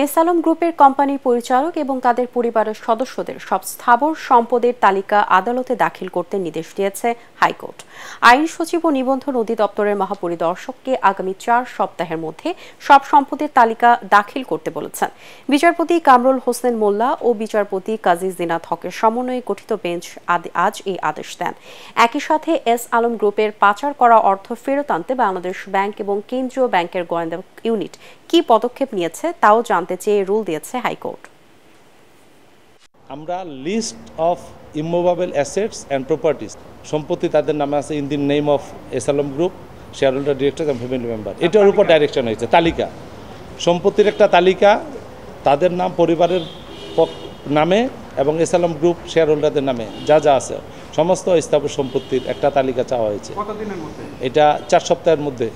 S Alam গ্রুপের কোম্পানির পরিচালক এবং তাদের পরিবারের সদস্যদের সব স্থাবর সম্পদের তালিকা আদালতে দাখিল করতে নির্দেশ দিয়েছে হাইকোর্ট। আইন সচিব ও নিবন্ধন অধিদপ্তরের মহাপরিদর্শককে আগামী 4 সপ্তাহের মধ্যে সব সম্পদের তালিকা দাখিল করতে বলেছেন। বিচারপতি কামরুল হোসেন মোল্লা ও বিচারপতি কাজী জিনাত হকের সমন্বয়ে গঠিত বেঞ্চ আজ এই আদেশ দেন। একই সাথে এস আলম গ্রুপের পাচার করা অর্থ ফেরত আনতে বাংলাদেশ ব্যাংক এবং কেন্দ্রীয় ব্যাংকের গোয়েন্দা ইউনিট কি পদক্ষেপ নিয়েছে তাও জানতে চেয়ে রুল দিয়েছে হাইকোর্ট। আমরা list of immovable assets and properties, সম্পত্তি তাদের নামে আছে in the name of S Alam group, share holder, director এবং ফ্যামিলি মেম্বার, এটার উপর ডাইরেকশন হয়েছে। তালিকা, সম্পত্তির একটা তালিকা তাদের নাম, পরিবারের নামে এবং এস আলম গ্রুপ শেয়ার হোল্ডারদের নামে যা যা আছে সমস্ত স্থাবর সম্পত্তির একটা তালিকা চাওয়া হয়েছে। কতদিনের মধ্যে? এটা 4 সপ্তাহের মধ্যে।